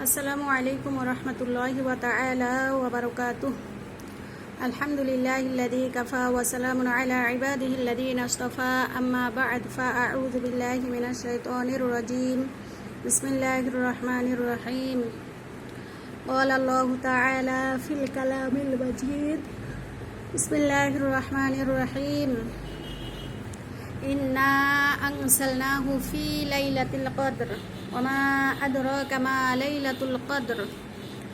আসসালামু আলাইকুম ওয়া রাহমাতুল্লাহি ওয়া তাআলা ওয়া বারাকাতুহু। আলহামদুলিল্লাহিল্লাযী কাফা ওয়া সালামুন আলা ইবাদিহিল্লাযীনা ইসতাফা আম্মা বা'দ ফাআউযু বিল্লাহি মিনাশ শাইতানির রাজীম। বিসমিল্লাহির রহমানির রহিম। ক্বালা আল্লাহু তাআলা ফিল কালামিল মাজিদ। বিসমিল্লাহির রহমানির রহিম। ইন্না আনসালনাহু ফি লাইলাতিল কদর ওয়া মা আদরাকা মা লাইলাতুল কদর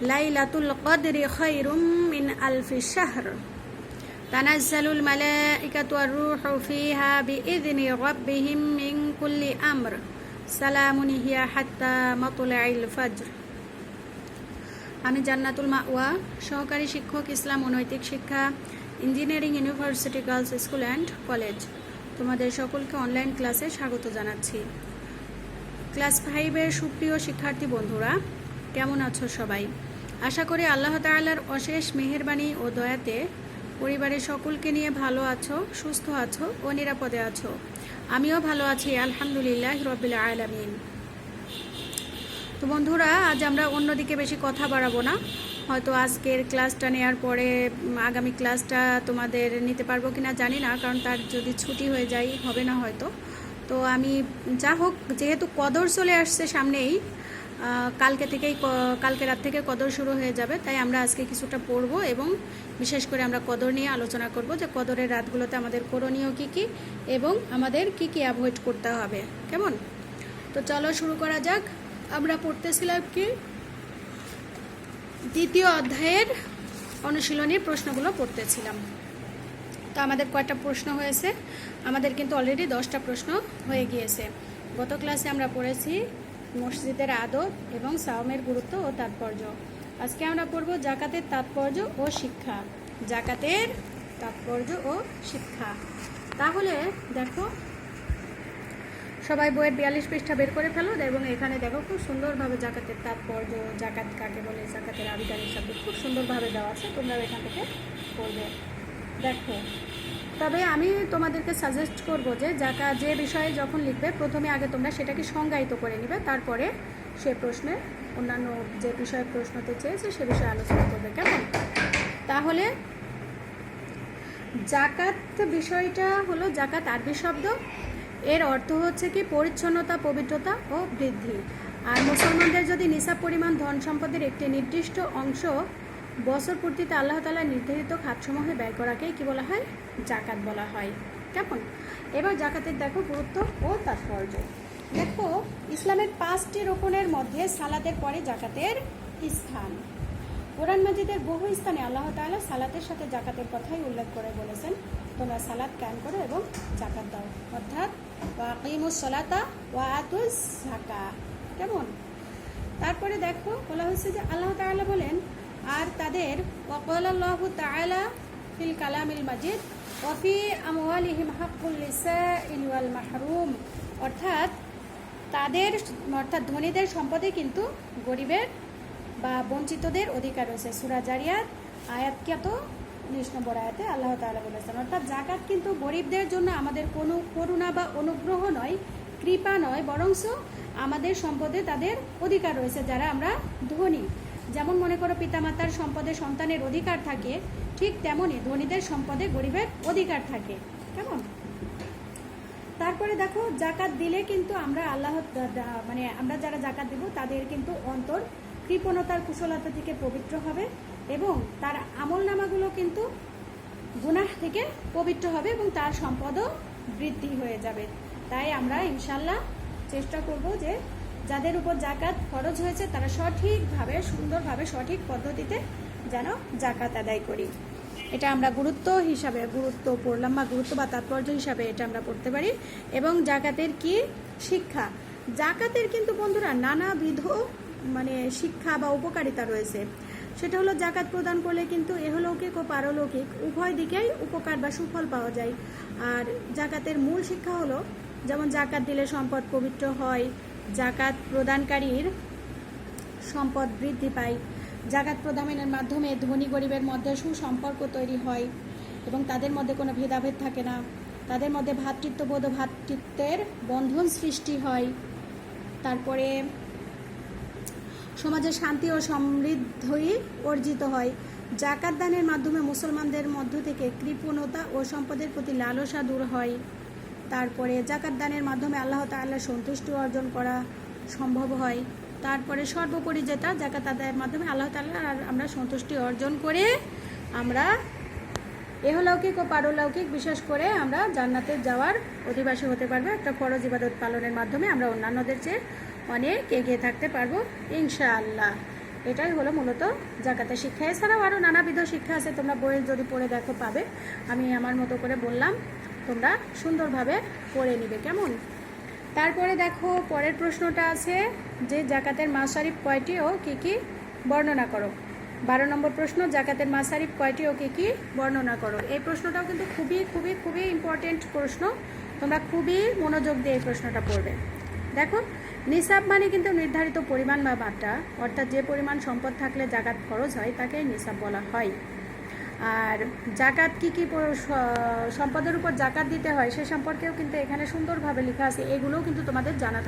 লাইলাতুল কদরি খায়রুম মিন আলফি শাহর তানাজ্জালুল মালাইকাতু ওয়ার রূহু ফিহা বিইذনি রাব্বিহিম মিন কুল্লি আমর সালামুন হিয়া হাত্তা মাতলাইল ফজর। আমি জান্নাতুল মাওয়া, সহকারী শিক্ষক, ইসলাম ও নৈতিক শিক্ষা, engineering university girls school and college, তোমাদের সকলকে অনলাইন ক্লাসে স্বাগত জানাচ্ছি। ক্লাস 5-এর সুপ্রিয় শিক্ষার্থী বন্ধুরা, কেমন আছো সবাই? আশা করি আল্লাহ তাআলার অশেষ মেহেরবানি ও দয়াতে পরিবারের সকলকে নিয়ে ভালো আছো, সুস্থ আছো ও নিরাপদে আছো। আমিও ভালো আছি, আলহামদুলিল্লাহ রাব্বিল আলামিন। তো বন্ধুরা, আজ আমরা অন্যদিকে বেশি কথা বাড়াবো না। হয়তো আজকের ক্লাসটা নেওয়ার পরে আগামী ক্লাসটা তোমাদের নিতে পারবো কিনা জানি না, কারণ তার যদি ছুটি হয়ে যায় হবে না হয়তো। তো আমি যা হোক, যেহেতু কদর চলে আসছে সামনেই, কালকে রাত থেকে কদর শুরু হয়ে যাবে, তাই আমরা আজকে কিছুটা পড়বো এবং বিশেষ করে আমরা কদর নিয়ে আলোচনা করব যে কদরের রাতগুলোতে আমাদের করণীয় কী কী এবং আমাদের কী কী অ্যাভয়েড করতে হবে। কেমন? তো চলো শুরু করা যাক। আমরা পড়তেছিলাম কি দ্বিতীয় অধ্যায়ের অনুশীলনীর প্রশ্নগুলো পড়তেছিলাম। তো আমাদের কয়টা প্রশ্ন হয়েছে? আমাদের কিন্তু অলরেডি 10টা প্রশ্ন হয়ে গিয়েছে। গত ক্লাসে আমরা পড়েছি মসজিদের আদব এবং সাওমের গুরুত্ব ও তাৎপর্য। আজকে আমরা পড়ব জাকাতের তাৎপর্য ও শিক্ষা। জাকাতের তাৎপর্য ও শিক্ষা। তাহলে দেখো, সবাই বইয়ের 42 পৃষ্ঠা বের করে ফেলো এবং এখানে দেখো খুব সুন্দরভাবে জাকাতের তাৎপর্য, জাকাত কাকে বলে, জাকাতের আবিধানিক শব্দ খুব সুন্দরভাবে দেওয়া আছে, তোমরা এখান থেকে পড়বে। দেখো, তবে আমি তোমাদেরকে সাজেস্ট করব যে যে বিষয়ে যখন লিখবে প্রথমে আগে তোমরা সেটাকে সংজ্ঞায়িত করে নিবে, তারপরে সে প্রশ্নে অন্যান্য যে বিষয়ে প্রশ্নতে চেয়েছে সে বিষয়ে আলোচনা করবে। কেমন? তাহলে জাকাত বিষয়টা হলো, জাকাত আরবি শব্দ, এর অর্থ হচ্ছে কি পরিচ্ছন্নতা, পবিত্রতা ও বৃদ্ধি। আর মুসলমানদের যদি নিসাব পরিমাণ ধন সম্পদের একটি নির্দিষ্ট অংশ বছর পূর্তিতে আল্লাহ তাআলা নির্ধারিত খাতসমূহে ব্যয় করাকেই কি বলা হয়? জাকাত বলা হয়। কেমন? এবার জাকাতের দেখো গুরুত্ব ও তাৎপর্য। দেখো, ইসলামের 5টি রুকনের মধ্যে সালাতের পরে জাকাতের স্থান। কোরআন মাজিদের বহু স্থানে আল্লাহ তাআলা সালাতের সাথে জাকাতের কথাই উল্লেখ করে বলেছেন, তোমরা সালাত কায়েম করো এবং জাকাত দাও, অর্থাৎ ওয়াকিমুস সালাতা ওয়া আতুজ যাকাত। কেমন? তারপরে দেখো বলা হয়েছে যে আল্লাহ তাআলা বলেন, আর তাদের ওয়াকালাল্লাহু তাআলা ফিল কালামিল মাজিদ ওয়া ফি আমওয়ালিহিম হাক্কুল লিসাইল ওয়াল মাহরুম, অর্থাৎ ধনীদের সম্পদে কিন্তু গরিবের বা বঞ্চিতদের অধিকার রয়েছে। সূরা জারিয়াত আয়াত কত? 19 নম্বর আয়াতে আল্লাহ তাআলা বলেছেন, অর্থাৎ জাকাত কিন্তু গরিবদের জন্য আমাদের কোনো করুণা বা অনুগ্রহ নয়, কৃপা নয়, বরঞ্চ আমাদের সম্পদে তাদের অধিকার রয়েছে যারা আমরা ধনী। যেমন মনে করো পিতামাতার সম্পদে সন্তানের অধিকার থাকে, ঠিক তেমনই ধনীদের সম্পদে গরিবের অধিকার থাকে। কেমন? তারপরে দেখো, জাকাত দিলে কিন্তু আমরা আমরা যারা জাকাত দেব তাদের কিন্তু অন্তর কৃপণতার কুশলতা থেকে পবিত্র হবে এবং তার আমলনামাগুলো কিন্তু গুনাহ থেকে পবিত্র হবে এবং তার সম্পদও বৃদ্ধি হয়ে যাবে। তাই আমরা ইনশাল্লাহ চেষ্টা করব যে যাদের উপর জাকাত খরচ হয়েছে তারা সঠিকভাবে, সুন্দরভাবে, সঠিক পদ্ধতিতে যেন জাকাত আদায় করি। এটা আমরা গুরুত্ব পড়লাম, বা গুরুত্ব বা তাৎপর্য হিসাবে এটা আমরা পড়তে পারি। এবং জাকাতের কি শিক্ষা? জাকাতের কিন্তু বন্ধুরা নানাবিধ শিক্ষা বা উপকারিতা রয়েছে। সেটা হলো, জাকাত প্রদান করলে কিন্তু এহলৌকিক ও পারলৌকিক উভয় দিকেই উপকার বা সুফল পাওয়া যায়। আর জাকাতের মূল শিক্ষা হলো, যেমন জাকাত দিলে সম্পদ পবিত্র হয়, জাকাত প্রদানকারীর সম্পদ বৃদ্ধি পায়, জাকাত প্রদানের মাধ্যমে ধনী গরিবের মধ্যে সুসম্পর্ক তৈরি হয় এবং তাদের মধ্যে কোনো ভেদাভেদ থাকে না, তাদের মধ্যে ভ্রাতৃত্ববোধ ও ভ্রাতৃত্বের বন্ধন সৃষ্টি হয়। তারপরে সমাজে শান্তি ও সমৃদ্ধি অর্জিত হয়। জাকাত দানের মাধ্যমে মুসলমানদের মধ্য থেকে কৃপণতা ও সম্পদের প্রতি লালসা দূর হয়। তারপরে জাকাত দানের মাধ্যমে আল্লাহ তাআলার সন্তুষ্টি অর্জন করা সম্ভব হয়। তারপরে সর্বোপরি যেটা, জাকাত আদায়ের মাধ্যমে আল্লাহ তাআলার আমরা সন্তুষ্টি অর্জন করে আমরা এহলৌকিক ও পারলৌকিক বিশেষ করে আমরা জান্নাতে যাওয়ার অধিবাসী হতে পারবো। একটা ফরজ ইবাদত পালনের মাধ্যমে আমরা অন্যান্যদের চেয়ে অনেক এগিয়ে থাকতে পারবো ইনশাআল্লাহ। এটাই হলো মূলত জাকাতের শিক্ষা। এছাড়াও আরও নানাবিধ শিক্ষা আছে, তোমরা বইয়ে যদি পড়ে দেখো পাবে। আমি আমার মতো করে বললাম, তোমরা সুন্দরভাবে পড়ে নিবে, কেমন? তারপরে দেখো পরের প্রশ্নটা আছে যে জাকাতের মাসারিফ কয়টি ও কী কী বর্ণনা করো। 12 নম্বর প্রশ্ন, জাকাতের মাসারিফ কয়টি ও কী কী বর্ণনা করো। এই প্রশ্নটাও কিন্তু খুবই খুবই খুবই ইম্পর্টেন্ট প্রশ্ন, তোমরা খুবই মনোযোগ দিয়ে এই প্রশ্নটা পড়বে। দেখো, নিসাব মানে কিন্তু নির্ধারিত পরিমাণ বা মাত্রা, অর্থাৎ যে পরিমাণ সম্পদ থাকলে জাকাত খরচ হয় তাকেই নিসাব বলা হয়। আর জাকাত কী কী সম্পদের উপর জাকাত দিতে হয় সে সম্পর্কেও কিন্তু এখানে সুন্দরভাবে লেখা আছে। এগুলোও কিন্তু তোমাদের জানা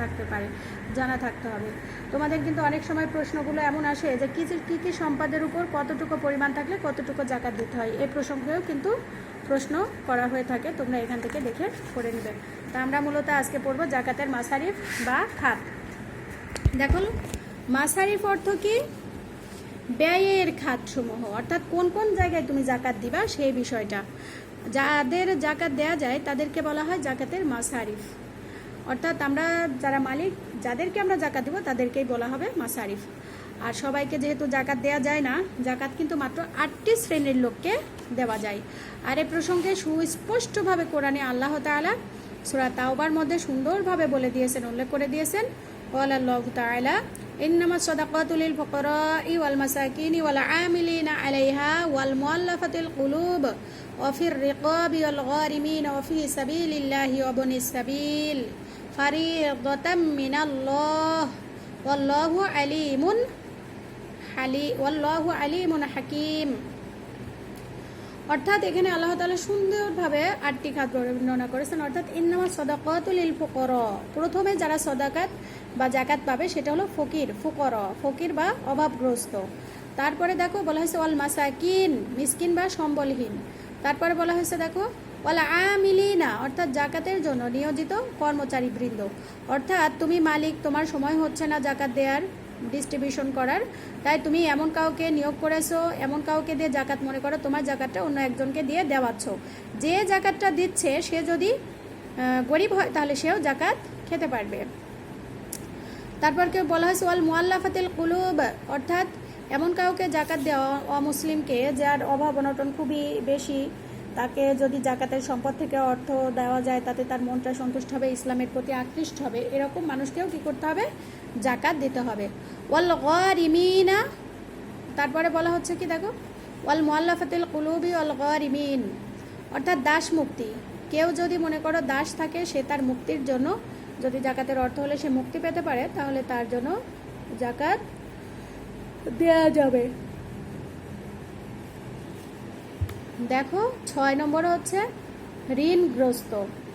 থাকতে হবে। তোমাদের কিন্তু অনেক সময় প্রশ্নগুলো এমন আসে যে কী কী সম্পদের উপর কতটুকু পরিমাণ থাকলে কতটুকু জাকাত দিতে হয়, এই প্রসঙ্গেও কিন্তু প্রশ্ন করা হয়ে থাকে। তোমরা এখান থেকে দেখে পড়ে নেবে। তা আমরা মূলত আজকে পড়ব জাকাতের মাসারিফ বা খাত। দেখো, মাসারিফ অর্থ কি? ব্যয়ের খাতসমূহ, অর্থাৎ কোন কোন জায়গায় তুমি জাকাত দিবা সেই বিষয়টা। যাদের জাকাত দেয়া যায় তাদেরকে বলা হয় জাকাতের মাসারিফ। অর্থাৎ আমরা যারা মালিক, যাদেরকে আমরা জাকাত দিব তাদেরকেই বলা হবে মাসারিফ। আর সবাইকে যেহেতু জাকাত দেয়া যায় না, জাকাত কিন্তু মাত্র 8টি শ্রেণীর লোককে দেওয়া যায়। আর এ প্রসঙ্গে সুস্পষ্টভাবে কোরআনে আল্লাহ তাআলা সূরা তাওবার মধ্যে সুন্দরভাবে বলে দিয়েছেন, উল্লেখ করে দিয়েছেন, ক্বালা আল্লাহু তাআলা ইন্নামাস সাদাকাতু লিল ফুকারাই ওয়াল মাসাকিনি ওয়াল আমিলিনা আলাইহা ওয়াল মুআল্লাফাতিল কুলুব ওয়া ফির রিকাবি ওয়াল গারিমিন ওয়া ফি সাবিলিল্লাহি ওয়া বনিস সাবিল ফারিদাতাম মিনাল্লাহ ওয়াল্লাহু আলিমুন হাকিম। অর্থাৎ এখানে আল্লাহ তাআলা সুন্দরভাবে 8টি খাত বর্ণনা করেছেন। অর্থাৎ ইন্নামাস সাদাকাতু লিল ফুকারা, প্রথমে যারা সাদাকাত বা জাকাত পাবে সেটা হলো ফকির বা অভাবগ্রস্ত। তারপরে দেখো বলা হয়েছে ওয়াল মাসাকিন, মিসকিন বা সম্বলহীন। তারপরে বলা হয়েছে দেখো ওয়াল আমিলিনা, অর্থাৎ জাকাতের জন্য নিয়োজিত কর্মচারী বৃন্দ। অর্থাৎ তুমি মালিক, তোমার সময় হচ্ছে না জাকাত দেওয়ার, ডিস্ট্রিবিউশন করার, তাই তুমি এমন কাউকে নিয়োগ করেছো, এমন কাউকে দিয়ে জাকাত মনে করো তোমার জাকাতটা অন্য একজনকে দিয়ে দেওয়াচ্ছ। যে জাকাতটা দিচ্ছে সে যদি গরিব হয় তাহলে সেও জাকাত খেতে পারবে। তারপর কেউ বলা হয়েছে ওয়াল মুআল্লাফাতিল কুলুব, অর্থাৎ এমন কাউকে জাকাত দেওয়া, অমুসলিমকে, যার অভাব অনটন খুবই বেশি, তাকে যদি জাকাতের সম্পদ থেকে অর্থ দেওয়া যায় তাতে তার মনটা সন্তুষ্ট হবে, ইসলামের প্রতি আকৃষ্ট হবে, এরকম মানুষকেও কী করতে হবে? জাকাত দিতে হবে। ওয়াল গারিমিনা, তারপরে বলা হচ্ছে কি দেখো ওয়াল মুআল্লাফাতিল কুলুবি ওয়াল গারিমিন, অর্থাৎ দাস মুক্তি। কেউ যদি মনে করো দাস থাকে, সে তার মুক্তির জন্য যদি জাকাতের অর্থ হলে সে মুক্তি পেতে পারে তাহলে তার জন্য জাকাত দেয়া যাবে। দেখো 6 নম্বর হচ্ছে ঋণগ্রস্ত।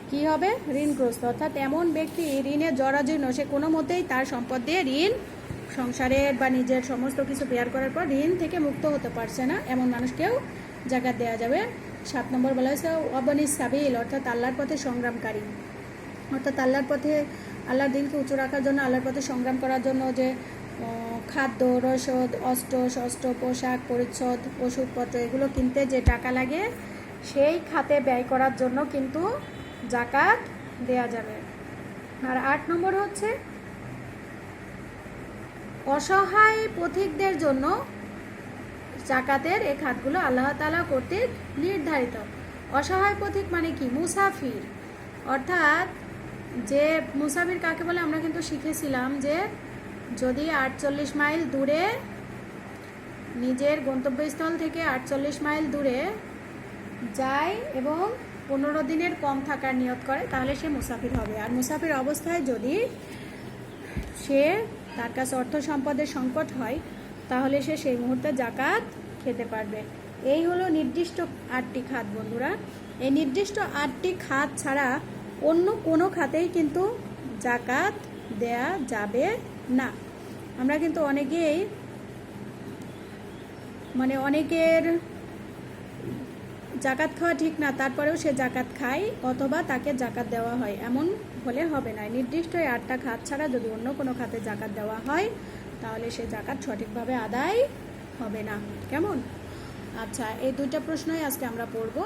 কি হবে? ঋণগ্রস্ত, অর্থাৎ এমন ব্যক্তি ঋণে জরাজীর্ণ, সে কোনো মতেই তার সম্পদ দিয়ে ঋণ, সংসারের বা নিজের সমস্ত কিছু বেয়ার করার পর ঋণ থেকে মুক্ত হতে পারছে না, এমন মানুষকেও জাকাত দেওয়া যাবে। 7 নম্বর বলা হয়েছে অবনিস সাবিল, অর্থাৎ আল্লাহর পথে সংগ্রামকারী। অর্থাৎ আল্লাহর পথে, আল্লাহর দিনকে উঁচু রাখার জন্য, আল্লাহর পথে সংগ্রাম করার জন্য যে খাদ্য, রসদ, অস্ত্র শস্ত্র, পোশাক পরিচ্ছদ, ওষুধপত্র এগুলো কিনতে যে টাকা লাগে সেই খাতে ব্যয় করার জন্য কিন্তু জাকাত দেয়া যাবে। আর 8 নম্বর হচ্ছে অসহায় পথিকদের জন্য জাকাতের এই খাতগুলো আল্লাহ তাআলা কর্তৃক নির্ধারিত। অসহায় পথিক মানে কি? মুসাফির। অর্থাৎ যে মুসাফির কাকে বলে আমরা কিন্তু শিখেছিলাম যে যদি 48 মাইল দূরে, নিজের গন্তব্যস্থল থেকে 48 মাইল দূরে যায় এবং 15 দিনের কম থাকার নিয়ত করে তাহলে সে মুসাফির হবে। আর মুসাফির অবস্থায় যদি সে তার কাছে অর্থ সম্পদের সংকট হয় তাহলে সে সেই মুহূর্তে জাকাত খেতে পারবে। এই হলো নির্দিষ্ট 8টি খাত বন্ধুরা। এই নির্দিষ্ট 8টি খাত ছাড়া অন্য কোনো খাতেই কিন্তু জাকাত দেয়া যাবে না। আমরা কিন্তু অনেকেই মানে অনেকের জাকাত খাওয়া ঠিক না, তারপরেও সে জাকাত খায় অথবা তাকে জাকাত দেওয়া হয়, এমন হলে হবে না। নির্দিষ্ট এই 8টা খাত ছাড়া যদি অন্য কোনো খাতে জাকাত দেওয়া হয় তাহলে সে জাকাত সঠিকভাবে আদায় হবে না। কেমন? আচ্ছা, এই 2টা প্রশ্নই আজকে আমরা পড়ব।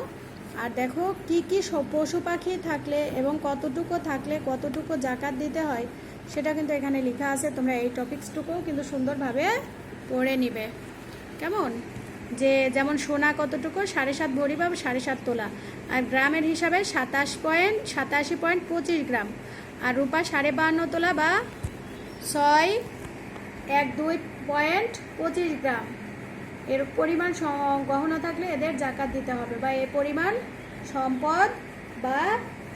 আর দেখো কি কি পশু পাখি থাকলে এবং কতটুকু থাকলে কতটুকু জাকাত দিতে হয় সেটা কিন্তু এখানে লেখা আছে। তোমরা এই টপিকসটুকুও কিন্তু সুন্দরভাবে পড়ে নিবে। কেমন? যে যেমন সোনা কতটুকু, 7.5 ভরি বা 7.5 তোলা, আর গ্রামের হিসাবে 87.25 গ্রাম, আর রূপা 52.5 তোলা বা 612.25 গ্রাম। এর পরিমাণ গহনা থাকলে এদের জাকাত দিতে হবে, বা এ পরিমাণ সম্পদ বা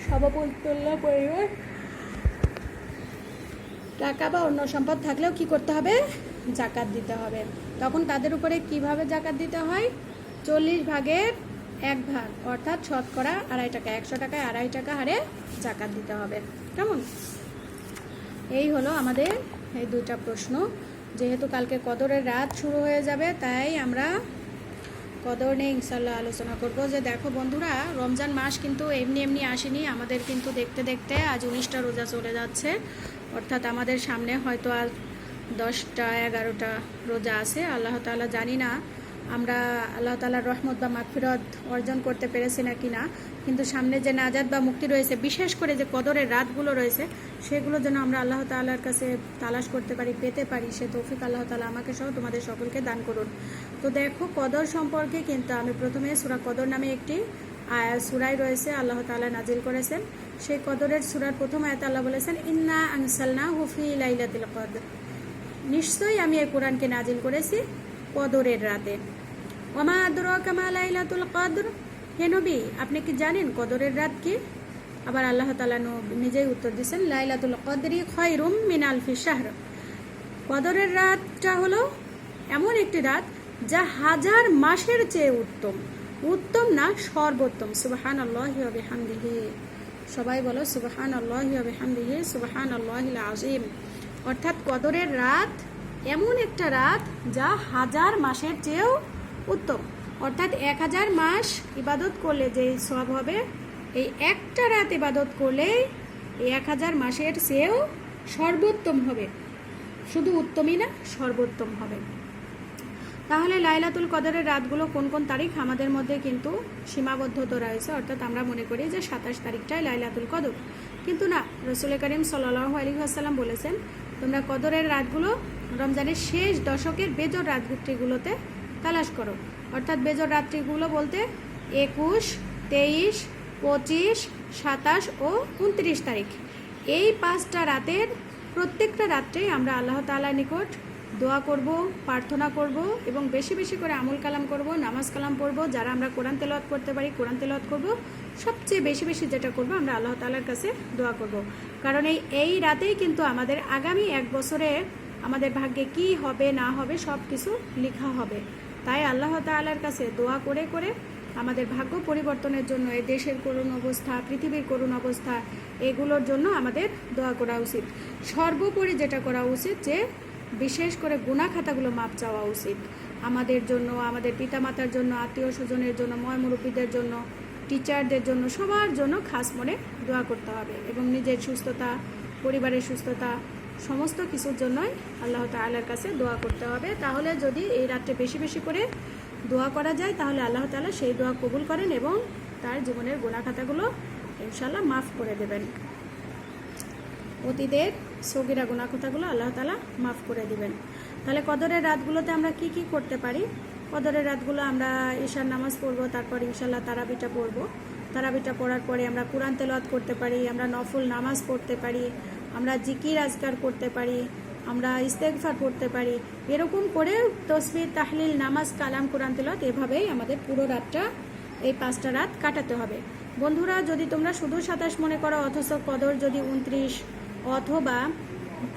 সমতুল্য পরিমাণ টাকা বা অন্য সম্পদ থাকলেও কি করতে হবে? জাকাত দিতে হবে। তখন তাদের উপরে কিভাবে জাকাত দিতে হয়? 40 ভাগের 1 ভাগ, অর্থাৎ শতকরা 2.5 টাকা, 100 টাকায় 2.5 টাকা হারে জাকাত দিতে হবে। কেমন? এই হলো আমাদের এই 2টা প্রশ্ন। যেহেতু কালকে কদরের রাত শুরু হয়ে যাবে, তাই আমরা কদর নিয়ে ইনশাল্লাহ আলোচনা করব। যে দেখো বন্ধুরা, রমজান মাস কিন্তু এমনি এমনি আসেনি, আমাদের কিন্তু দেখতে দেখতে আজ 19টা রোজা চলে যাচ্ছে। অর্থাৎ আমাদের সামনে হয়তো আর 10টা 11টা রোজা আছে। আল্লাহ তাআলা জানি না আমরা আল্লাহ তাআলার রহমত বা মাগফিরাত অর্জন করতে পেরেছি না কিনা, কিন্তু সামনে যে নাজাত বা মুক্তি রয়েছে, বিশেষ করে যে কদরের রাতগুলো রয়েছে, সেগুলো যেন আমরা আল্লাহ তাআলার কাছে তালাশ করতে পারি, পেতে পারি, সে তৌফিক আল্লাহ তাআলা আমাকে সহ তোমাদের সকলকে দান করুন। তো দেখো কদর সম্পর্কে কিন্তু আমি প্রথমে সূরা কদর নামে একটি সূরাই রয়েছে, আল্লাহ তাআলা নাজিল করেছেন। সেই কদরের সূরার প্রথম আয়াতে আল্লাহ বলেছেন, ইন্না আনসালনাহু ফি লাইলাতিল কদর, নিশ্চয়ই আমি এই কোরআনকে নাজিল করেছি কদরের রাতে। ওমা আদরাকা মা লাইলাতুল কদর, হে নবী আপনি কি জানেন কদরের রাত কি? আবার আল্লাহ তাআলা নিজেই উত্তর দিয়েছেন, লাইলাতুল কদরি খায়রুম মিন আলফি শাহর, কদরের রাতটা হলো এমন একটি রাত যা 1000 মাসের চেয়ে উত্তম। উত্তম না, সর্বোত্তম। সুবহানাল্লাহি ওয়া বিহামদিহি, সবাই বলো সুবহানাল্লাহি ওয়া বিহামদিহি সুবহানাল্লাহিল আযীম। অর্থাৎ কদরের রাত এমন একটা রাত যা 1000 মাসের চেয়েও উত্তম। অর্থাৎ 1000 মাস ইবাদত করলে যে সওয়াব হবে, এই একটা রাত ইবাদত করলে এই 1000 মাসের চেয়েও সর্বোত্তম হবে। শুধু উত্তমই না, সর্বোত্তম হবে। তাহলে লাইলাতুল কদরের রাতগুলো কোন কোন তারিখ? আমাদের মধ্যে কিন্তু সীমাবদ্ধতা রয়েছে, অর্থাৎ আমরা মনে করি যে 27 তারিখটাই লাইলাতুল কদর, কিন্তু না, রাসূল করিম সাল্লাল্লাহু আলাইহি ওয়াসাল্লাম বলেছেন তোমরা কদরের রাতগুলো রমজানের শেষ দশকের বেজর রাত্রিগুলোতে তালাশ করো। অর্থাৎ বেজর রাত্রিগুলো বলতে 21, 23, 25, 27 ও 29 তারিখ। এই 5টা রাতের প্রত্যেকটা রাত্রেই আমরা আল্লাহ তাআলার নিকট দোয়া করব, প্রার্থনা করব এবং বেশি বেশি করে আমল কালাম করব, নামাজ কালাম পড়ব। যারা আমরা কোরআন তেলাওয়াত করতে পারি কোরআন তেলাওয়াত করব। সবচেয়ে বেশি বেশি যেটা করব, আমরা আল্লাহ তাআলার কাছে দোয়া করব। কারণ এই রাতেই কিন্তু আমাদের আগামী 1 বছরে আমাদের ভাগ্যে কি হবে না হবে সব কিছু লেখা হবে। তাই আল্লাহ তাআলার কাছে দোয়া করে করে আমাদের ভাগ্য পরিবর্তনের জন্য, এই দেশের করুণ অবস্থা, পৃথিবীর করুণ অবস্থা, এগুলোর জন্য আমাদের দোয়া করা উচিত। সর্বোপরি যেটা করা উচিত যে বিশেষ করে গুনাহ খাতাগুলো মাপ চাওয়া উচিত। আমাদের জন্য, আমাদের পিতামাতার জন্য, আত্মীয় স্বজনের জন্য, মুরব্বীদের জন্য, টিচারদের জন্য, সবার জন্য খাস মনে দোয়া করতে হবে এবং নিজের সুস্থতা, পরিবারের সুস্থতা, সমস্ত কিছুর জন্যই আল্লাহ তাআলার কাছে দোয়া করতে হবে। তাহলে যদি এই রাত্রে বেশি বেশি করে দোয়া করা যায় তাহলে আল্লাহ তাআলা সেই দোয়া কবুল করেন এবং তার জীবনের গুনাহ খাতাগুলো ইনশাআল্লাহ মাফ করে দেবেন। অতীতের সগীরা গুনাহ খাতাগুলো আল্লাহ তাআলা মাফ করে দিবেন। তাহলে কদরের রাতগুলোতে আমরা কি কি করতে পারি? কদরের রাতগুলো আমরা ঈশার নামাজ পড়ব, তারপর ইনশাআল্লাহ তারাবিটা পড়ব। তারাবিটা পড়ার পরে আমরা কোরআন তেলাওয়াত করতে পারি, আমরা নফল নামাজ পড়তে পারি, আমরা জিকির আজকার করতে পারি, আমরা ইস্তেগফার পড়তে পারি। এরকম করে তাসবিহ, তাহলিল, নামাজ, কালাম, কোরআন তেলাওয়াত, এভাবেই আমাদের পুরো রাতটা, এই 5টা রাত কাটাতে হবে। বন্ধুরা, যদি তোমরা শুধু 27 মনে করো অথচ কদর যদি 29 অথবা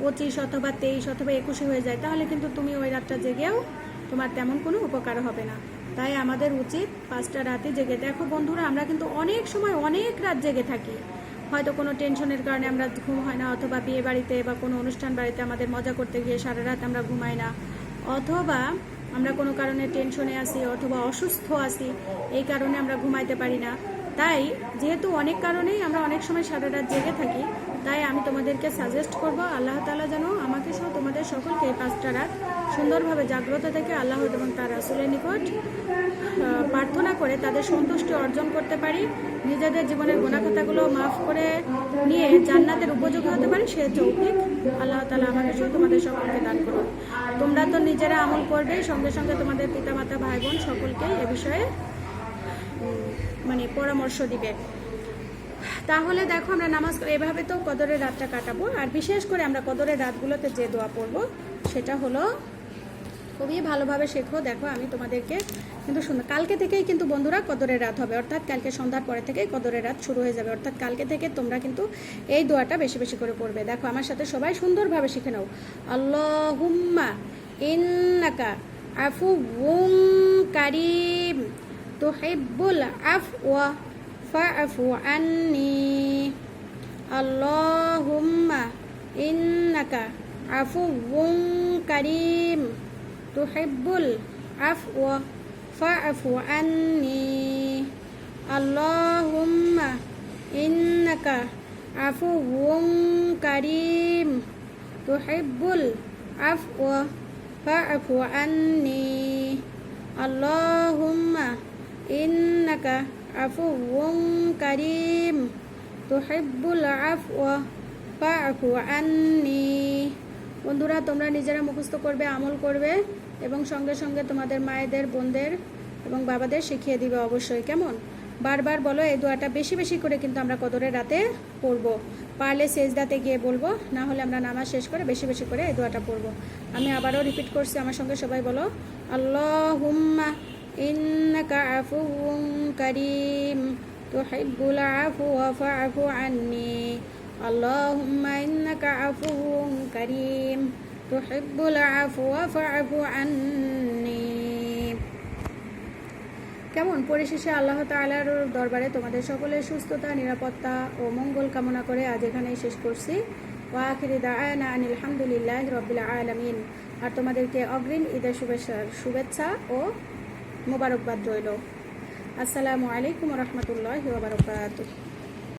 25 অথবা 23 অথবা 21 হয়ে যায়, তাহলে কিন্তু তুমি ওই রাতটা জেগেও তোমার তেমন কোনো উপকার হবে না। তাই আমাদের উচিত 5টা রাতে জেগে। দেখো বন্ধুরা, আমরা কিন্তু অনেক সময় অনেক রাত জেগে থাকি, হয়তো কোনো টেনশনের কারণে আমরা ঘুম হয় না, অথবা বিয়ে বাড়িতে বা কোনো অনুষ্ঠান বাড়িতে আমাদের মজা করতে গিয়ে সারা রাত আমরা ঘুমাই না, অথবা আমরা কোনো কারণে টেনশনে আছি অথবা অসুস্থ আছি, এই কারণে আমরা ঘুমাইতে পারি না। তাই যেহেতু অনেক কারণেই আমরা অনেক সময় সারা রাত জেগে থাকি, তাই আমি তোমাদেরকে সাজেস্ট করব আল্লাহ তাআলা যেন আমাকে সহ তোমাদের সকলকে এই 5টা রাত সুন্দরভাবে জাগ্রত থেকে আল্লাহ এবং তার রাসূলের নিকট প্রার্থনা করে তাদের সন্তুষ্টি অর্জন করতে পারি, নিজেদের জীবনের গুনাহখাতাগুলো মাফ করে নিয়ে জান্নাতের উপযোগী হতে পারি, সে তৌফিক আল্লাহ তাআলা আমাকে সহ তোমাদের সকলকে দান করুন। তোমরা তো নিজেরা আমল করবে, সঙ্গে সঙ্গে তোমাদের পিতামাতা ভাই বোন সকলকেই এ বিষয়ে পরামর্শ দিবে। তাহলে দেখো আমরা নামাজ এভাবে তো কদরের রাতটা কাটাবো। আর বিশেষ করে আমরা কদরের রাতগুলোতে যে দোয়া পড়বো সেটা হলো, খুবই ভালোভাবে শেখো। দেখো আমি তোমাদেরকে কিন্তু কালকে থেকেই কিন্তু বন্ধুরা কদরের রাত হবে, অর্থাৎ কালকে সন্ধ্যার পরে থেকেই কদরের রাত শুরু হয়ে যাবে, অর্থাৎ কালকে থেকে তোমরা কিন্তু এই দোয়াটা বেশি বেশি করে পড়বে। দেখো আমার সাথে সবাই সুন্দরভাবে শিখে নাও। আল্লাহুম্মা ইন্নাকা আফুউন কারীম তুহিব্বুল আফওয়া ফাআফু আন্নি। আল্লাহুম্মা ইন্নাকা আফুউন কারীম তুহিব্বুল আফওয়া ফাআফু আন্নি। আল্লাহুম্মা ইন্নাকা আফুউন কারীম তুহিব্বুল আফওয়া ফাআফু আন্নি। আল্লাহুম্মা ইন্নাকা আফুউন কারীম তুহিব্বুল আফওয়া ফাআফু আন্নি। বন্ধুরা তোমরা নিজেরা মুখস্থ করবে, আমল করবে এবং সঙ্গে সঙ্গে তোমাদের মায়েদের, বোনদের এবং বাবাদের শিখিয়ে দিবে অবশ্যই। কেমন? বারবার বলো এই দোয়াটা বেশি বেশি করে কিন্তু আমরা কদরের রাতে পড়বো। পারলে সেজদাতে গিয়ে বলবো, না হলে আমরা নামাজ শেষ করে বেশি বেশি করে এই দোয়াটা পড়বো। আমি আবারও রিপিট করছি, আমার সঙ্গে সবাই বলো। আল্লাহুম্মা ইন্নাকা আফুউন কারীম তুহিব্বুল আফওয়া ফাআফু আন্নি। আল্লাহুম্মা ইন্নাকা আফুউন কারীম তুহিব্বুল আফওয়া ফাআফু আন্নি। কেমন? পরিশেষে আল্লাহ তাআলার দরবারে তোমাদের সকলের সুস্থতা, নিরাপত্তা ও মঙ্গল কামনা করে আজ এখানেই শেষ করছি। ওয়া আখিরি দাআনা আনিল হামদুলিল্লাহি রাব্বিল আলামিন। আর তোমাদেরকে অগ্রিম ঈদের শুভেচ্ছা ও মোবারকবাদ রইল। আসসালামু আলাইকুম ওয়া রাহমাতুল্লাহি ওয়া বারাকাতুহু।